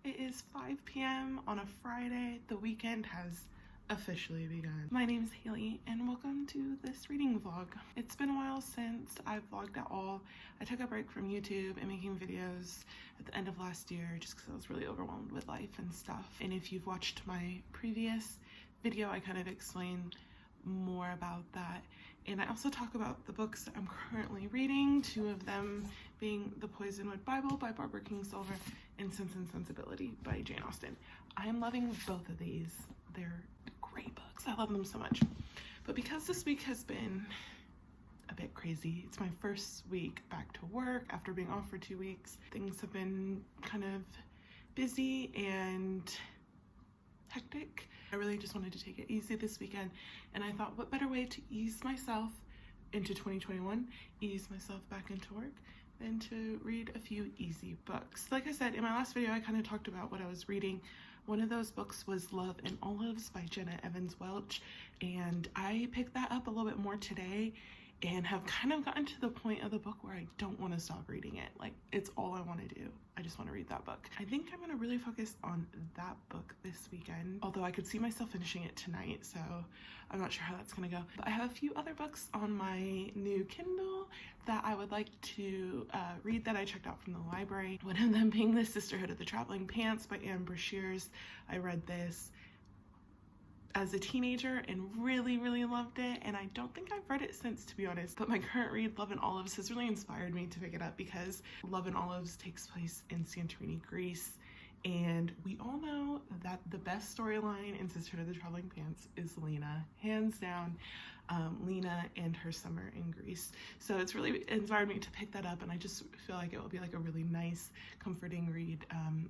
It is 5 p.m. on a Friday. The weekend has officially begun. My name is Haley and welcome to this reading vlog. It's been a while since I've vlogged at all. I took a break from YouTube and making videos at the end of last year just because I was really overwhelmed with life and stuff. And if you've watched my previous video, I kind of explain more about that. And I also talk about the books that I'm currently reading, two of them being The Poisonwood Bible by Barbara Kingsolver and Sense and Sensibility by Jane Austen. I am loving both of these. They're great books. I love them so much. But because this week has been a bit crazy, it's my first week back to work after being off for 2 weeks. Things have been kind of busy and hectic. I really just wanted to take it easy this weekend, and I thought what better way to ease myself into 2021, ease myself back into work, than to read a few easy books. Like I said in my last video, I kind of talked about what I was reading. One of those books was Love and Olives by Jenna Welch, and I picked that up a little bit more today and have kind of gotten to the point of the book where I don't want to stop reading it. Like, it's all I want to do. I just want to read that book. I think I'm going to really focus on that book this weekend, although I could see myself finishing it tonight, so I'm not sure how that's going to go. But I have a few other books on my new Kindle that I would like to read that I checked out from the library. One of them being The Sisterhood of the Traveling Pants by Brashears. I read this as a teenager and really loved it, and I don't think I've read it since, to be honest. But my current read, Love and Olives, has really inspired me to pick it up because Love and Olives takes place in Santorini, Greece, and we all know that the best storyline in Sisterhood of the Traveling Pants is Lena, hands down. Lena and her summer in Greece. So it's really inspired me to pick that up, and I just feel like it will be like a really nice, comforting read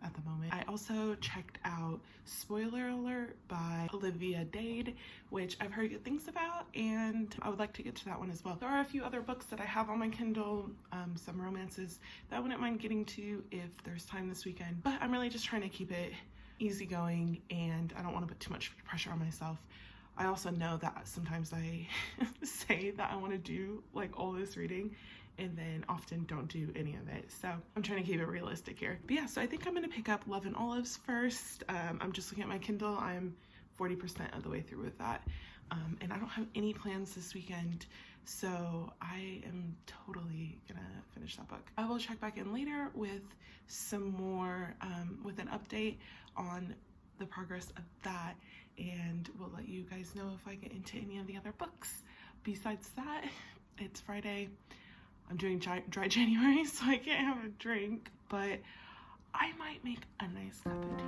at the moment. I also checked out Spoiler Alert by Olivia Dade, which I've heard good things about, and I would like to get to that one as well. There are a few other books that I have on my Kindle, some romances that I wouldn't mind getting to if there's time this weekend, but I'm really just trying to keep it easygoing, and I don't want to put too much pressure on myself. I also know that sometimes I say that I want to do like all this reading and then often don't do any of it. So I'm trying to keep it realistic here. But yeah, so I think I'm going to pick up Love and Olives first. I'm just looking at my Kindle. I'm 40% of the way through with that. And I don't have any plans this weekend, so I am totally gonna finish that book. I will check back in later with some more, with an update on the progress of that, and we'll let you guys know if I get into any of the other books. Besides that, it's Friday. I'm doing dry January, so I can't have a drink, but I might make a nice cup of tea.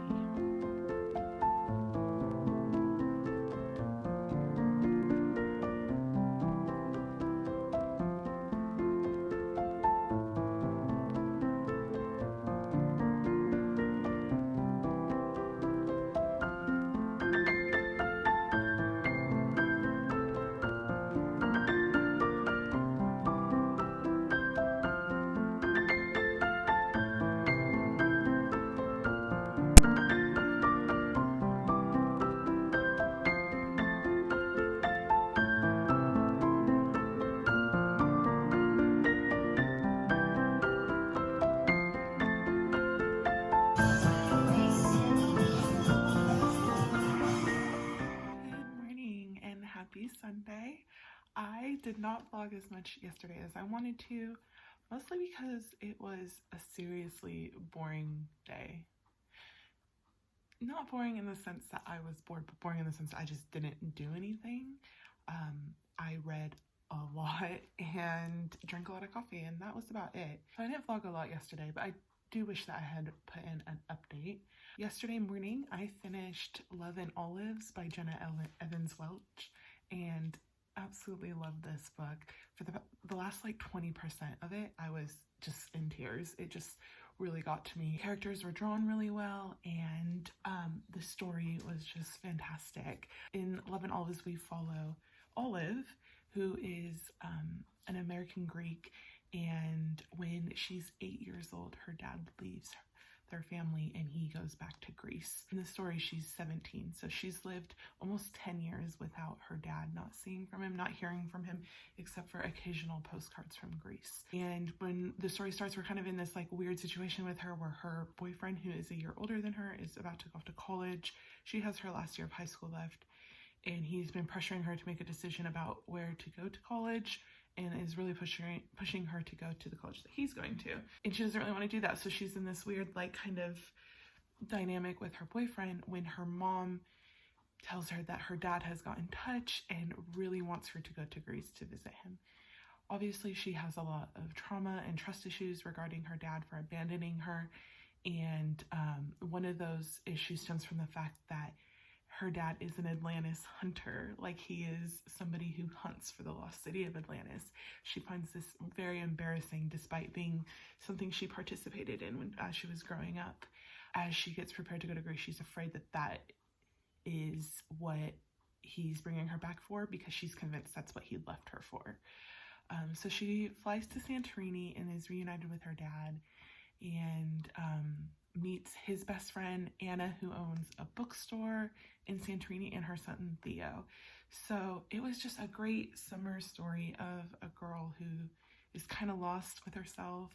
Sunday. I did not vlog as much yesterday as I wanted to, mostly because it was a seriously boring day. Not boring in the sense that I was bored, but boring in the sense that I just didn't do anything. I read a lot and drank a lot of coffee, and that was about it. So I didn't vlog a lot yesterday, but I do wish that I had put in an update. Yesterday morning, I finished Love and Olives by Jenna Welch, and absolutely loved this book. For the last like 20% of it, I was just in tears. It just really got to me. Characters were drawn really well, and the story was just fantastic. In Love and Olives, we follow Olive, who is an American Greek, and when she's 8 years old, her dad leaves their family, and he goes back to Greece. In the story, she's 17, so she's lived almost 10 years without her dad, not seeing from him, not hearing from him, except for occasional postcards from Greece. And when the story starts, we're kind of in this like weird situation with her where her boyfriend, who is a year older than her, is about to go off to college. She has her last year of high school left, and he's been pressuring her to make a decision about where to go to college, and is really pushing her to go to the college that he's going to. And she doesn't really want to do that, so she's in this weird like kind of dynamic with her boyfriend when her mom tells her that her dad has got in touch and really wants her to go to Greece to visit him. Obviously, she has a lot of trauma and trust issues regarding her dad for abandoning her, and one of those issues stems from the fact that her dad is an Atlantis hunter, like he is somebody who hunts for the lost city of Atlantis. She finds this very embarrassing, despite being something she participated in as she was growing up. As she gets prepared to go to Greece, she's afraid that that is what he's bringing her back for, because she's convinced that's what he left her for. So she flies to Santorini and is reunited with her dad, and meets his best friend, Anna, who owns a bookstore in Santorini, and her son, Theo. So it was just a great summer story of a girl who is kind of lost with herself,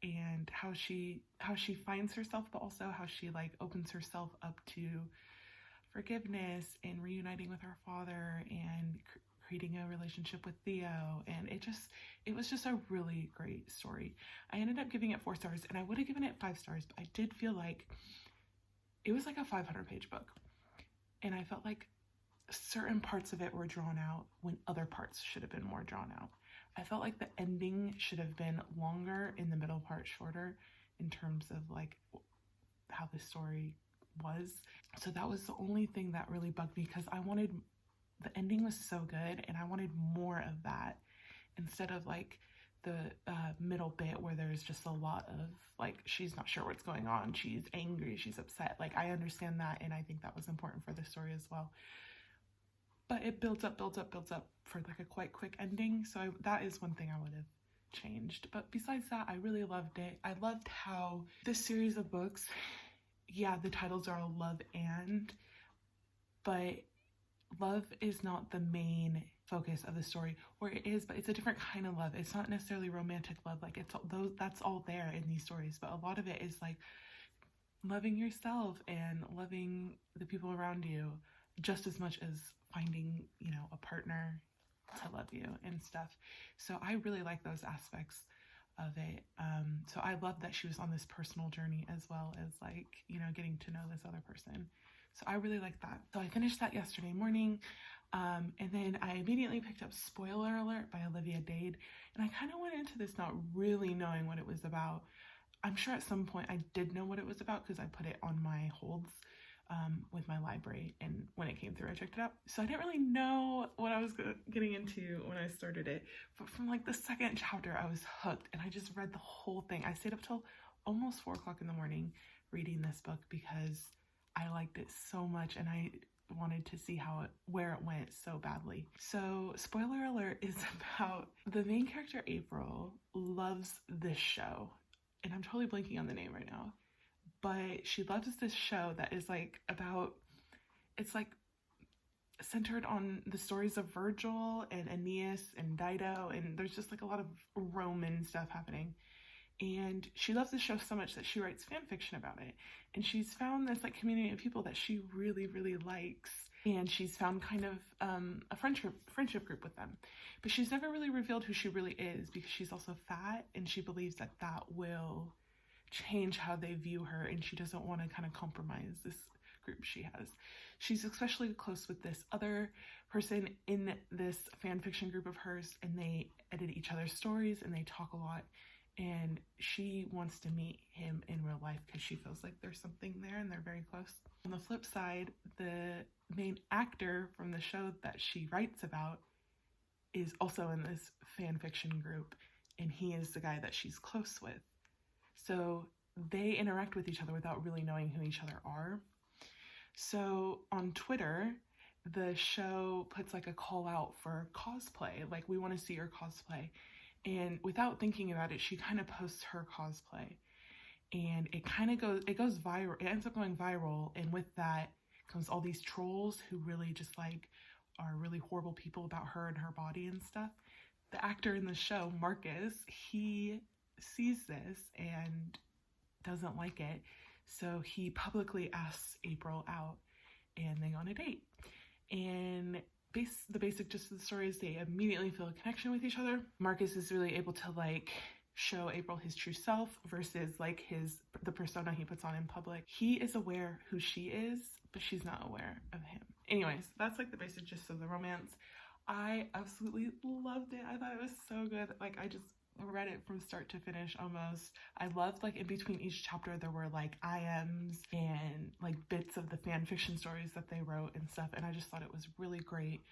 and how she finds herself, but also how she like opens herself up to forgiveness and reuniting with her father and creating a relationship with Theo. And it was just a really great story. I ended up giving it 4 stars, and I would have given it 5 stars, but I did feel like it was like a 500-page book, and I felt like certain parts of it were drawn out when other parts should have been more drawn out. I felt like the ending should have been longer and the middle part shorter in terms of like how the story was. So that was the only thing that really bugged me, because the ending was so good and I wanted more of that, instead of like the middle bit where there's just a lot of like, she's not sure what's going on, she's angry, she's upset. Like, I understand that, and I think that was important for the story as well. But it builds up for like a quite quick ending. So that is one thing I would have changed. But besides that, I really loved it. I loved how this series of books, yeah, the titles are all love and, but love is not the main focus of the story, or it is, but it's a different kind of love. It's not necessarily romantic love, like that's all there in these stories, but a lot of it is like loving yourself and loving the people around you just as much as finding, a partner to love you and stuff. So I really like those aspects of it. So I love that she was on this personal journey as well as like, getting to know this other person. So I really like that. So I finished that yesterday morning. And then I immediately picked up Spoiler Alert by Olivia Dade. And I kind of went into this not really knowing what it was about. I'm sure at some point I did know what it was about, because I put it on my holds with my library. And when it came through, I checked it out. So I didn't really know what I was getting into when I started it. But from like the second chapter, I was hooked. And I just read the whole thing. I stayed up till almost 4 o'clock in the morning reading this book, because I liked it so much and I wanted to see where it went so badly. So spoiler alert is about the main character, April, loves this show, and I'm totally blanking on the name right now, but she loves this show that is like it's like centered on the stories of Virgil and Aeneas and Dido, and there's just like a lot of Roman stuff happening. And she loves this show so much that she writes fan fiction about it. And she's found this like community of people that she really, really likes. And she's found kind of a friendship group with them. But she's never really revealed who she really is, because she's also fat, and she believes that that will change how they view her, and she doesn't want to kind of compromise this group she has. She's especially close with this other person in this fan fiction group of hers, and they edit each other's stories and they talk a lot. And she wants to meet him in real life because she feels like there's something there and they're very close. On the flip side, the main actor from the show that she writes about is also in this fan fiction group, and he is the guy that she's close with. So they interact with each other without really knowing who each other are. So on Twitter, the show puts like a call out for cosplay, like, we want to see your cosplay. And without thinking about it, she kind of posts her cosplay. and it goes viral. It ends up going viral, and with that comes all these trolls who really just like are really horrible people about her and her body and stuff. The actor in the show, Marcus, he sees this and doesn't like it, so he publicly asks April out, and they go on a date. And the basic gist of the story is they immediately feel a connection with each other. Marcus is really able to like show April his true self versus like the persona he puts on in public. He is aware who she is, but she's not aware of him. Anyways, that's like the basic gist of the romance. I absolutely loved it. I thought it was so good. Like, I just read it from start to finish almost. I loved like in between each chapter there were like IMs and like bits of the fan fiction stories that they wrote and stuff, and I just thought it was really great.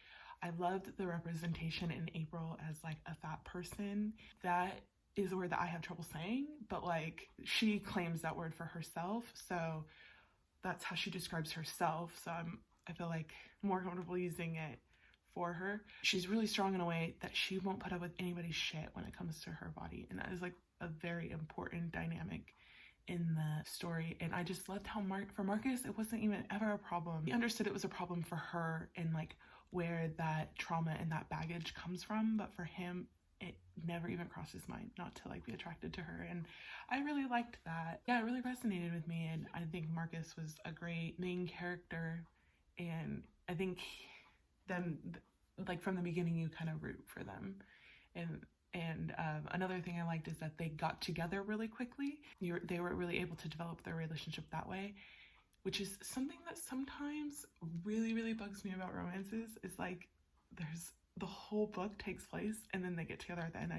I loved the representation in April as like a fat person. That is a word that I have trouble saying, but like she claims that word for herself, so that's how she describes herself, so I feel like more comfortable using it for her. She's really strong in a way that she won't put up with anybody's shit when it comes to her body, and that is like a very important dynamic in the story. And I just loved how for Marcus it wasn't even ever a problem. He understood it was a problem for her and like where that trauma and that baggage comes from, but for him it never even crossed his mind not to like be attracted to her, and I really liked that. Yeah, it really resonated with me, and I think Marcus was a great main character, and I think like from the beginning you kind of root for them. And another thing I liked is that they got together really quickly. They were really able to develop their relationship that way, which is something that sometimes really bugs me about romances, is like there's the whole book takes place and then they get together at the end.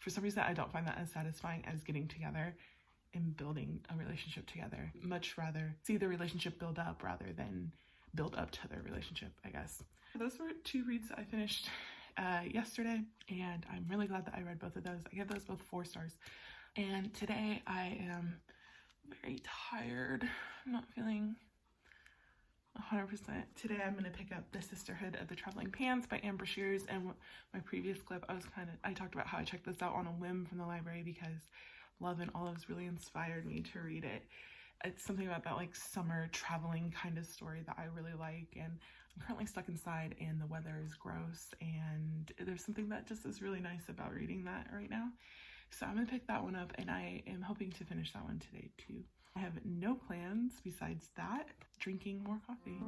For some reason I don't find that as satisfying as getting together and building a relationship together. Much rather see the relationship build up rather than build up to their relationship, I guess. Those were two reads that I finished yesterday, and I'm really glad that I read both of those. I gave those both 4 stars. And today I am very tired. I'm not feeling 100%. Today I'm going to pick up The Sisterhood of the Traveling Pants by Brashares. And my previous clip, I talked about how I checked this out on a whim from the library because Love and Olives really inspired me to read it. It's something about that like summer traveling kind of story that I really like, and I'm currently stuck inside and the weather is gross, and there's something that just is really nice about reading that right now. So I'm gonna pick that one up, and I am hoping to finish that one today too. I have no plans besides that, drinking more coffee.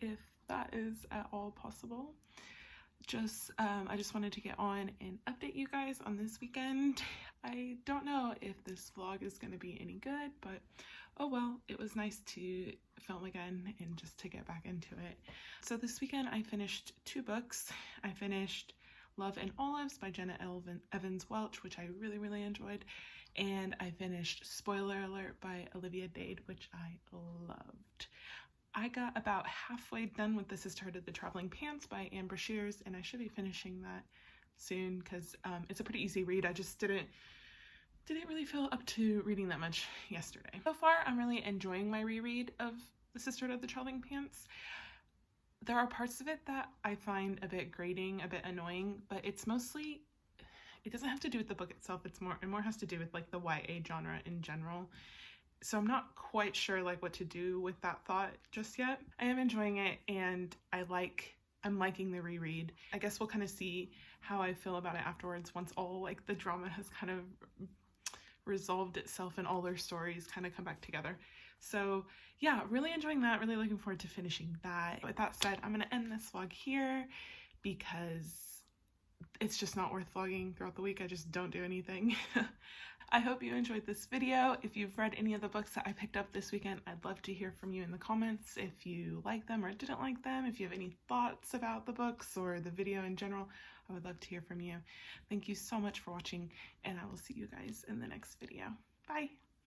If that is at all possible, I just wanted to get on and update you guys on this weekend. I don't know if this vlog is going to be any good, but oh well, it was nice to film again and just to get back into it. So this weekend I finished 2 books. I finished Love and Olives by Jenna Evans Welch, which I really enjoyed, and I finished Spoiler Alert by Olivia Dade, which I loved. I got about halfway done with The Sisterhood of the Traveling Pants by Brashears, and I should be finishing that soon because it's a pretty easy read. I just didn't really feel up to reading that much yesterday. So far, I'm really enjoying my reread of The Sisterhood of the Traveling Pants. There are parts of it that I find a bit grating, a bit annoying, but it doesn't have to do with the book itself. It more has to do with like the YA genre in general. So I'm not quite sure like what to do with that thought just yet. I am enjoying it, and I'm liking the reread. I guess we'll kind of see how I feel about it afterwards once all like the drama has kind of resolved itself and all their stories kind of come back together. So yeah, really enjoying that, really looking forward to finishing that. With that said, I'm going to end this vlog here because it's just not worth vlogging throughout the week. I just don't do anything. I hope you enjoyed this video. If you've read any of the books that I picked up this weekend, I'd love to hear from you in the comments. If you like them or didn't like them, if you have any thoughts about the books or the video in general, I would love to hear from you. Thank you so much for watching, and I will see you guys in the next video. Bye!